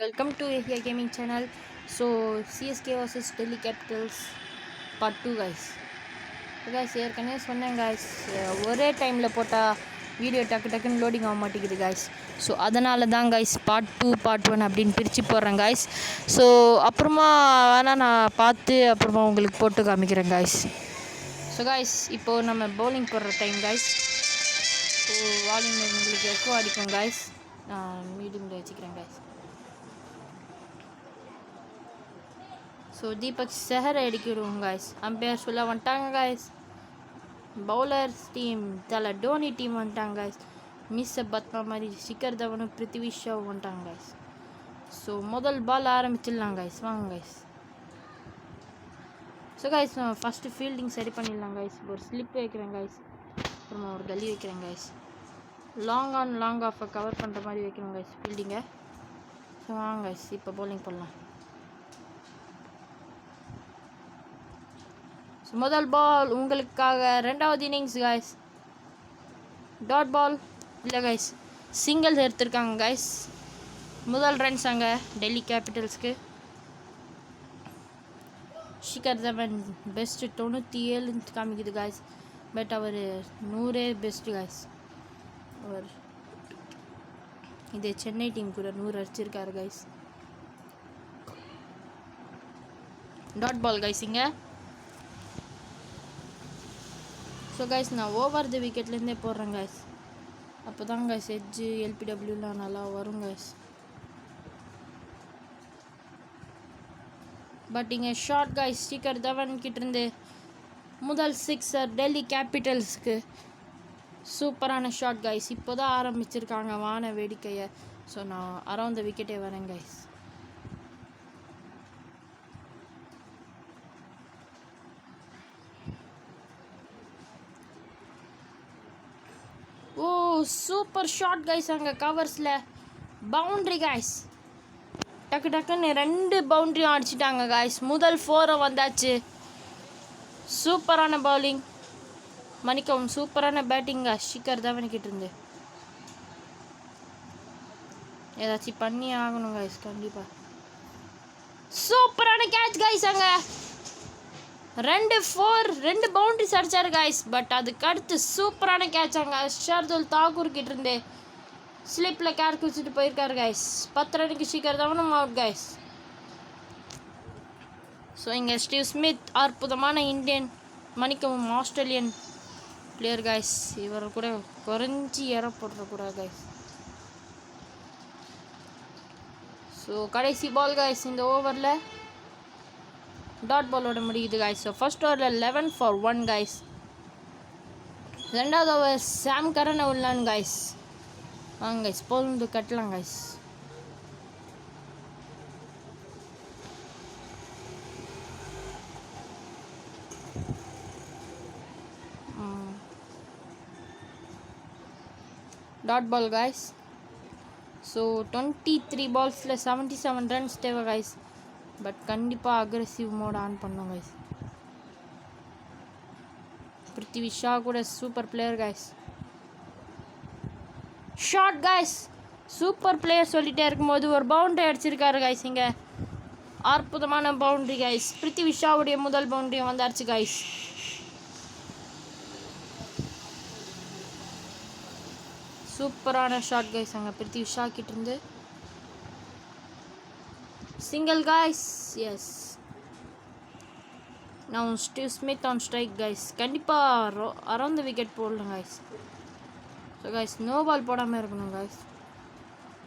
Welcome to Asia Gaming channel. So CSK vs Delhi Capitals part 2 guys. So guys ஏற்கனவே சொன்னேன் guys, ஒரே டைமில் போட்டால் வீடியோ டக்குன்னு லோடிங் ஆக மாட்டேங்குது guys. ஸோ அதனால தான் guys பார்ட் 2 பார்ட் 1 அப்படின்னு பிரித்து போடுறேன் guys. ஸோ அப்புறமா வேணால் நான் பார்த்து அப்புறமா உங்களுக்கு போட்டு காமிக்கிறேன் guys. ஸோ guys இப்போது நம்ம பவுலிங் போடுற டைம் guys. ஸோ வால்யூம் உங்களுக்கு எக்கோ அடிக்கும் guys. நான் மீடியமில் வச்சுக்கிறேன் guys. ஸோ தீபக் செஹரை அடிக்கிடுவோம் காய்ஸ். அம்பையர் சொல்ல வந்துட்டாங்க காய்ஸ். பவுலர்ஸ் டீம் தலை டோனி டீம் வந்துட்டாங்க காய்ஸ். மிஸ்ஸை பத்மா மாதிரி சிக்கர் தவனும் பிருத்திவி ஷாவும் வந்துட்டாங்க காய்ஸ். ஸோ முதல் பால் ஆரம்பிச்சிடலாம் காய்ஸ். வாங்க guys. So guys first fielding சரி பண்ணிடலாம் காய்ஸ். ஒரு ஸ்லிப் வைக்கிறேன் காய்ஸ். அப்புறமா ஒரு கல்லி வைக்கிறேன் காய்ஸ். லாங் ஆன் லாங் ஆஃபை கவர் பண்ணுற மாதிரி வைக்கணும் காய்ஸ் ஃபீல்டிங்கை. ஸோ வாங்க காய்ஸ் இப்போ பவுலிங் பண்ணலாம். முதல் பால் உங்களுக்காக ரெண்டாவது இன்னிங்ஸ் காய்ஸ். டாட் பால் இல்லை காய்ஸ், சிங்கிள்ஸ் எடுத்திருக்காங்க காய்ஸ். முதல் ரன்ஸ் அங்கே டெல்லி கேபிட்டல்ஸ்க்கு. ஷிகர் தவன் பெஸ்ட்டு 97 காமிக்குது காய்ஸ். பட் அவர் 100 பெஸ்ட்டு காய்ஸ். அவர் இது சென்னை டீம் கூட 100 அடிச்சிருக்காரு காய்ஸ். டாட் பால் காய்ஸ் இங்கே. ஸோ கைஸ் நான் ஓவர் த விக்கெட்லேருந்தே போடுறேன் கைஸ். அப்போ தான் கைஸ் எட்ஜு எல்பிடபிள்யூலாம் நல்லா வரும் கைஸ். பட் இங்கே ஷார்ட் கைஸ் ஷிகர் தவன் கிட்டேருந்து முதல் சிக்ஸர் டெல்லி கேபிட்டல்ஸ்க்கு. சூப்பரான ஷார்ட் கைஸ். இப்போ தான் ஆரம்பிச்சிருக்காங்க வான வேடிக்கையை. ஸோ நான் அரௌண்ட் த விக்கெட்டே வரேன் கைஸ். ஓ சூப்பர் ஷாட் கைஸ். அங்கே கவர்ஸில் பவுண்ட்ரி கைஸ். டக்குன்னு 2 பவுண்ட்ரியும் அடிச்சிட்டாங்க கைஸ். முதல் 4 வந்தாச்சு. சூப்பரான பவுலிங், மன்னிக்கவும் சூப்பரான பேட்டிங்கா ஷிகர் தவன்கிட்ட இருந்து. ஏதாச்சும் பண்ணி ஆகணும் கைஸ் கண்டிப்பாக. சூப்பரான கேட்ச் கைஸ். அங்கே 2 பவுண்ட்ரிஸ் அடித்தார் கைஸ். பட் அதுக்கு அடுத்து சூப்பரான கேட்ச் அங்கே ஷர்துல் தாக்கூர் கிட்ட இருந்து ஸ்லிப்பில் கேட்ச் வச்சுட்டு போயிருக்காரு கைஸ். 10 ரனுக்கு ஷிகர் தவனும் அவுட் கைஸ். ஸோ இங்கே ஸ்டீவ் ஸ்மித் அற்புதமான இந்தியன், மன்னிக்கவும் ஆஸ்திரேலியன் பிளேயர் கைஸ். இவர் கூட குறைஞ்சி ஏற போடுறக்கூடாது கைஸ். ஸோ கடைசி பால் கைஸ் இந்த ஓவரில் டாட் பாலோட முடியுது கைஸ். ஸோ ஃபர்ஸ்ட் ஓவரில் 11 for 1 கைஸ். ரெண்டாவது ஓவர் சாம் கரனை உள்ளான் கைஸ். வாங்க கைஸ் போந்து கட்டலாம் guys. Dot ball guys. So 23 பால்ஸில் 77 ரன்ஸ் தேவை கைஸ். பட் கண்டிப்பாக அக்ரெசிவ் மோட் ஆன் பண்ணோம் கைஸ். பிருத்திவி ஷா கூட super player guys. Short guys. Super player சொல்லிகிட்டே இருக்கும்போது ஒரு பவுண்டரி அடிச்சிருக்காரு கைஸ். இங்கே அற்புதமான பவுண்டரி கைஸ். பிருத்திவி ஷாவுடைய முதல் பவுண்டரியும் வந்தாச்சு கைஸ். சூப்பரான ஷார்ட் கைஸ் அங்கே பிருத்திவி ஷா கிட்டேருந்து. Single guys, yes. Now Steve Smith on strike guys. கண்டிப்பாக அரௌண்ட் த விக்கெட் போடலாம் guys. So guys no ball போடாமல் இருக்கணும் guys.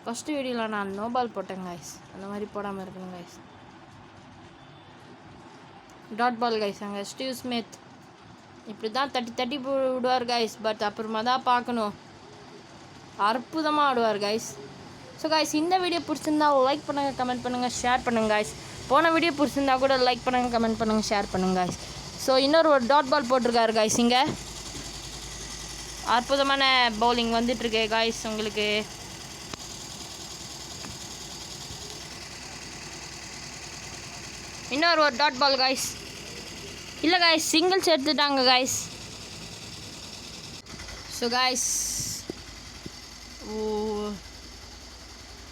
ஃபஸ்ட்டு வீடியோவில் நான் நோ பால் போட்டேன் guys. அந்த மாதிரி போடாமல் இருக்கணும் guys. டாட் பால் guys அங்கே ஸ்டீவ் ஸ்மித் இப்படி தான் தட்டி விடுவார் guys. பட் அப்புறமா தான் பார்க்கணும், அற்புதமாக ஆடுவார் guys. ஸோ கைஸ் இந்த வீடியோ பிடிச்சிருந்தா லைக் பண்ணுங்கள், கமெண்ட் பண்ணுங்கள், ஷேர் பண்ணுங்கள் கைஸ். போன வீடியோ பிடிச்சிருந்தா கூட லைக் பண்ணுங்கள், கமெண்ட் பண்ணுங்கள், ஷேர் பண்ணுங்கள் கைஸ். ஸோ இன்னொரு டாட் பால் போட்டிருக்காரு கைஸ். இங்கே அற்புதமான பவுலிங் வந்துட்டுருக்கு கைஸ் உங்களுக்கு. இன்னொரு டாட் பால் கைஸ். இல்லை கைஸ் சிங்கிள்ஸ் எடுத்துட்டாங்க கைஸ். ஸோ கைஸ்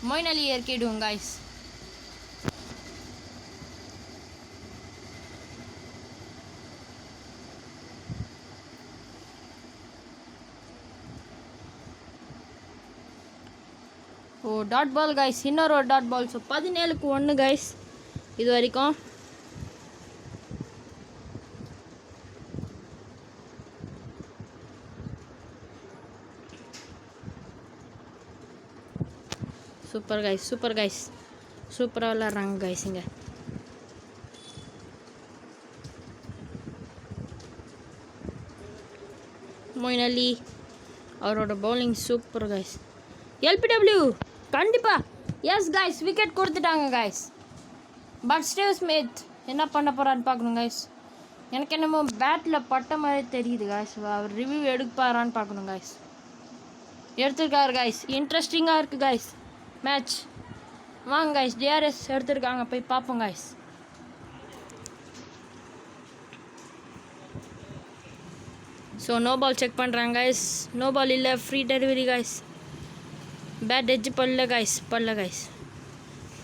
மொயின் அலி இறக்கிடுவோம் கைஸ். டாட் பால் கைஸ், இன்னொரு ஒரு டாட் பால். ஸோ 17க்கு 1 கைஸ் இது வரைக்கும். சூப்பர் கைஸ், சூப்பர் கைஸ், சூப்பராக விளாட்றாங்க கைஸ். இங்கே மொயின் அலி அவரோட பவுலிங் சூப்பர் கைஸ். எல்பிடபிள்யூ கண்டிப்பாக எஸ் கைஸ், விக்கெட் கொடுத்துட்டாங்க கைஸ். பட் ஸ்டீவ் ஸ்மித் என்ன பண்ண போகிறான்னு பார்க்கணும் கைஸ். எனக்கு என்னமோ பேட்டில் பட்ட மாதிரி தெரியுது கைஸ். அவர் ரிவ்யூ எடுப்பாரான்னு பார்க்கணும் கைஸ். எடுத்துருக்காரு கைஸ், இன்ட்ரெஸ்டிங்காக இருக்குது கைஸ் மேட்ச். வாங்க கைஸ், டிஆர்எஸ் எடுத்துருக்காங்க, போய் பார்ப்போம் guys. So no ball check பண்ணுறாங்க கைஸ். நோ பால் இல்லை, free delivery guys. Bat edge படல கைஸ், படல கைஸ்.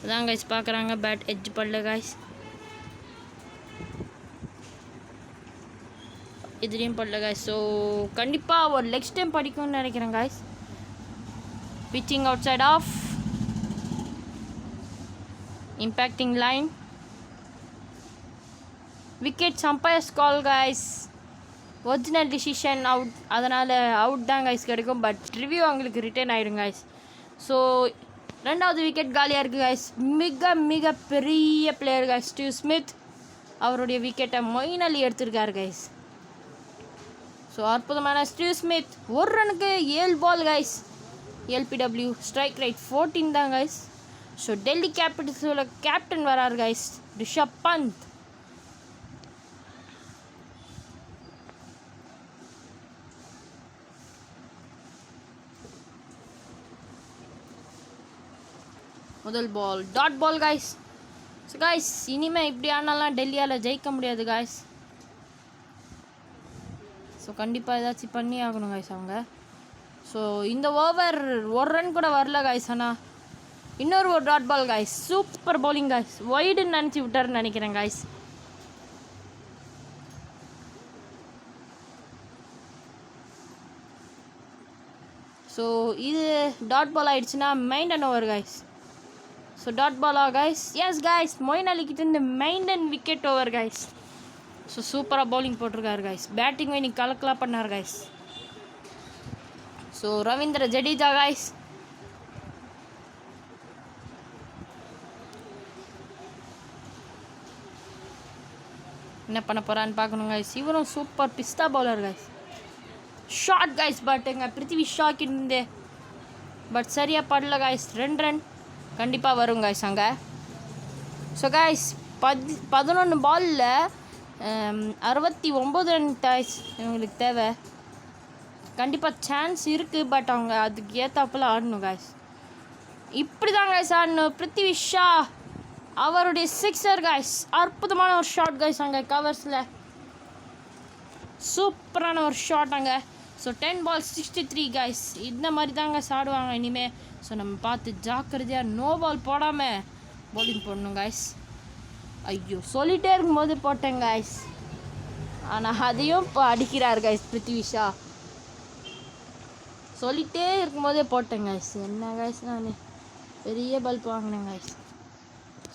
அதான் கைஸ் பார்க்குறாங்க, பேட் எட்ஜ் படல கைஸ். இதுலேயும் படல கைஸ். ஸோ கண்டிப்பாக ஒரு லெக் ஸ்டெம் படிக்கும்னு நினைக்கிறேன் guys. Pitching outside off, impacting line, wickets umpires call guys. Original decision out, அதனால் அவுட் தான் கைஸ் கிடைக்கும். பட் ரிவ்யூ அவங்களுக்கு ரிட்டர்ன் ஆகிடும் கைஸ். ஸோ 2வது விக்கெட் காலியாக இருக்குது கைஸ். மிக மிக பெரிய பிளேயர் கைஸ் ஸ்டீவ் ஸ்மித். அவருடைய விக்கெட்டை மொயின் அலி எடுத்திருக்காரு கைஸ். ஸோ அற்புதமான ஸ்டீவ் ஸ்மித். ஒரு ரனுக்கு 7 ball guys. LBW strike rate 14 தான் கைஸ். ஸோ டெல்லி கேபிட்டல்ஸோட கேப்டன் வராரு கைஸ், ரிஷப் பந்த். முதல் ball dot ball guys. So guys இனிமேல் இப்படி ஆனாலாம் டெல்லியால் ஜெயிக்க முடியாது கைஸ். ஸோ கண்டிப்பாக ஏதாச்சும் பண்ணி ஆகணும் கைஸ் அவங்க. ஸோ இந்த ஓவர் ஒரு ரன் கூட வரல கைஸ். ஆனால் இன்னொரு ஒரு dot ball guys. Super bowling guys. ஒய்டுன்னு நினச்சி விட்டாருன்னு நினைக்கிறேன் கைஸ். ஸோ இது டாட் பால் ஆகிடுச்சுன்னா maiden over guys. So dot பாலா கைஸ்? எஸ் கைஸ், மொயின் அலிக்கிட்டேருந்து maiden wicket over guys. So சூப்பராக பவுலிங் போட்டிருக்காரு கைஸ். பேட்டிங் இன்னைக்கு கலக்கலாக பண்ணார் guys. So Ravindra Jadeja guys. என்ன பண்ண போகிறான்னு பார்க்கணும் கைஸ். இவரும் சூப்பர் பிஸ்தா bowler guys. Short guys, but எங்கள் பிருத்திவி ஷாக் இருந்து பட் சரியாக படல கைஸ். 2 ரன் கண்டிப்பாக வரும் கைஸ் அங்கே. ஸோ கைஸ் 11 பாலில் 69 ரன் கைஸ் இவங்களுக்கு தேவை. கண்டிப்பாக சான்ஸ் இருக்குது, பட் அவங்க அதுக்கு ஏற்றாப்பில் ஆடணும் கைஸ். இப்படி தான் கைஸ் ஆடணும். பிருத்திவி ஷா அவருடைய 6er கைஸ். அற்புதமான ஒரு ஷாட் கைஸ் அங்கே கவர்ஸில். சூப்பரான ஒரு ஷாட் அங்கே. ஸோ 10 பால் 63 கைஸ். இந்த மாதிரி தாங்க ஆடுவாங்க இனிமேல். ஸோ நம்ம பார்த்து ஜாக்கிரதையாக நோ பால் போடாமல் பவுலிங் போடணும் கைஸ். ஐயோ சொல்லிகிட்டே இருக்கும்போது போட்டேன் கைஸ். ஆனால் அதையும் இப்போ அடிக்கிறார் கைஸ் பிருத்திவி ஷா. சொல்லிகிட்டே இருக்கும்போதே போட்டேன் கைஸ். என்ன கைஸ் நான் பெரிய பல்ப் வாங்கினேன் கைஸ்.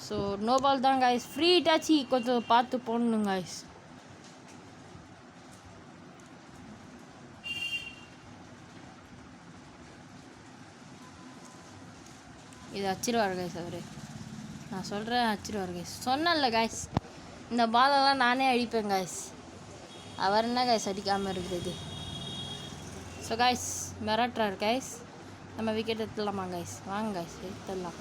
ஸோ நோ பால் தான் கைஸ். ஃப்ரீ டச்சு கொஞ்சம் பார்த்து போடணும் கைஸ். இது அச்சிருவார் கைஸ் அவர். நான் சொல்கிறேன் அச்சிருவார் கைஸ். சொன்னேன்ல கைஸ், இந்த பாலெல்லாம் நானே அடிப்பேன் கைஸ். அவர் என்ன கைஸ் அடிக்காமல் இருக்குது. ஸோ கைஸ் மிரட்டுறார் கைஸ். நம்ம விக்கெட் எடுத்துடலாமா கைஸ்? வாங்க கைஸ் எடுத்துடலாம்.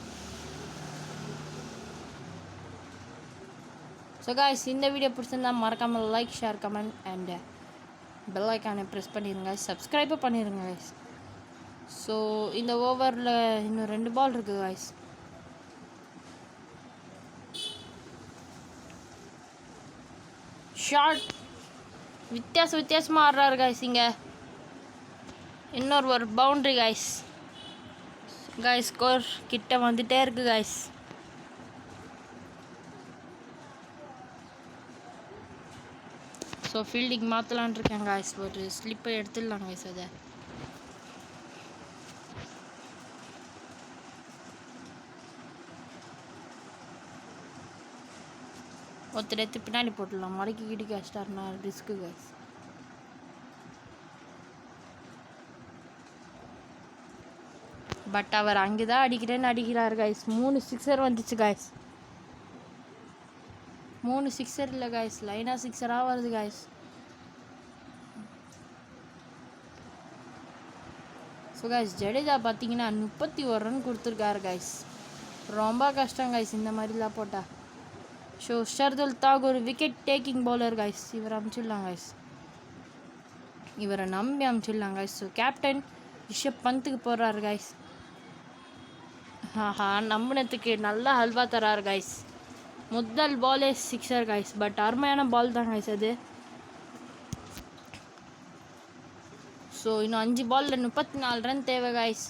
ஸோ கைஸ் இந்த வீடியோ பிடிச்சிருந்தா மறக்காமல் like, share, comment and bell ஐக்கானை ப்ரெஸ் பண்ணிடுங்க. சப்ஸ்கிரைபும் பண்ணிடுங்க கைஸ். ஸோ இந்த ஓவரில் இன்னும் 2 பால் இருக்குது கைஸ். ஷார்ட் வித்தியாசமாக ஆடுறாரு கைஸ் இங்கே. இன்னொரு ஒரு பவுண்ட்ரி கைஸ். கைஸ் ஸ்கோர் கிட்ட வந்துட்டே இருக்குது கைஸ். ஸோ ஃபீல்டிங் மாற்றலான் இருக்கேன் கைஸ். ஒரு ஸ்லிப்பை எடுத்துடலாம் கைஸ். அதை ஒருத்தர் எடுத்து பின்னாடி போட்டுடலாம், மடக்கி கிடிக்கு வச்சிட்டாருன்னா ரிஸ்க்கு கைஸ். பட் அவர் அங்கே தான் அடிக்கிறார் கைஸ். 3 சிக்ஸர் வந்துச்சு கைஸ். 3 சிக்ஸர் இல்லை கைஸ், லைனாக சிக்ஸராக வருது கைஸ். ஸோ கைஸ் ஜடேஜா பார்த்தீங்கன்னா 31 ரன் கொடுத்துருக்காரு கைஸ். ரொம்ப கஷ்டம் கைஸ் இந்த மாதிரிலாம் போட்டால். So Shardul Thakur wicket taking bowler guys, இவரை அமுச்சிடலாம் கைஸ், இவரை நம்பி அமுச்சிடலாம் கைஸ். ஸோ கேப்டன் ரிஷப் பந்துக்கு போடுறாரு கைஸ். நம்பினத்துக்கு நல்லா ஹல்வா தராரு கைஸ். முதல் பாலே சிக்ஸர் கைஸ், பட் அருமையான பால் தான் கைஸ் அது. ஸோ இன்னும் 5 பாலில் 34 ரன் தேவை கைஸ்.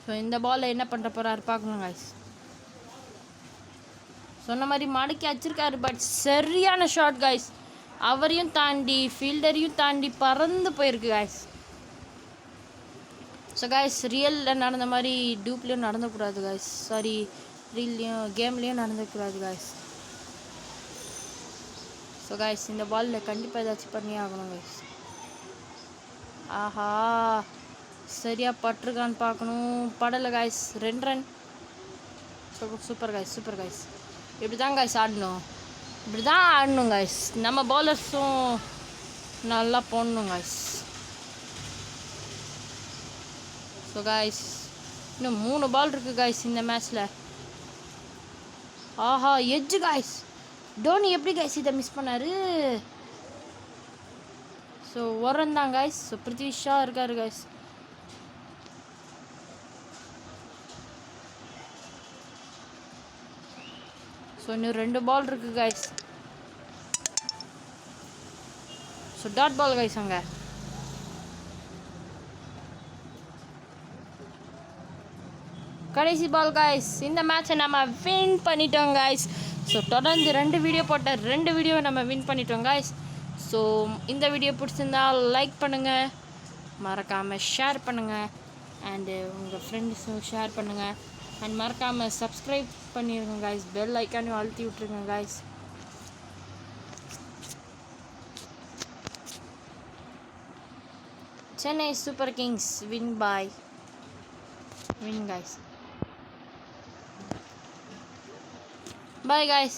ஸோ இந்த பாலில் என்ன பண்ணுற போகிறாரு பார்க்கணும் கைஸ். சொன்ன மாதிரி மடக்கி வச்சிருக்காரு, பட் சரியான ஷாட் கைஸ். அவரையும் தாண்டி ஃபீல்டரையும் தாண்டி பறந்து போயிருக்கு கைஸ். ஸோ கைஸ் ரியலில் நடந்த மாதிரி டூப்லேயும் நடந்துக்கூடாது கைஸ். சாரி, ரீல்லையும் கேம்லேயும் நடந்துக்கூடாது கைஸ். ஸோ கைஸ் இந்த பாலில் கண்டிப்பாக ஏதாச்சும் பண்ணி ஆகணும் கைஸ். ஆஹா, சரியாக பட்டிருக்கான்னு பார்க்கணும், படலை guys. 2 run. Super guys, super guys. இப்படி தான் கைஸ் ஆடணும், இப்படி தான் ஆடணும் கைஸ். நம்ம பவுலர்ஸும் நல்லா போடணும் கைஸ். ஸோ கைஸ் இன்னும் 3 பால் இருக்குது கைஸ் இந்த மேட்ச்சில். ஆஹா, எட்ஜு கைஸ். டோனி எப்படி கைஸ் இதை மிஸ் பண்ணாரு? ஸோ ஒரன் தான் கைஸ். ஸோ பிருத்வி ஷா இருக்காரு கைஸ். ஸோ இன்னும் 2 பால் இருக்குது guys. So dot ball guys அங்கே. கடைசி பால் கைஸ். இந்த மேட்சை நம்ம வின் பண்ணிட்டோம் கைஸ். ஸோ தொடர்ந்து 2 வீடியோ போட்ட 2 வீடியோவை நம்ம வின் பண்ணிட்டோம் கைஸ். ஸோ இந்த வீடியோ பிடிச்சிருந்தா லைக் பண்ணுங்கள், மறக்காமல் ஷேர் பண்ணுங்கள், அண்டு உங்கள் ஃப்ரெண்ட்ஸும் ஷேர் பண்ணுங்கள். அண்ட் மறக்காமல் சப்ஸ்கிரைப் பண்ணிடுங்க கைஸ். பெல் ஐக்கானையும் அழுத்தி விட்ருங்க guys. Chennai super Kings win guys. Bye guys.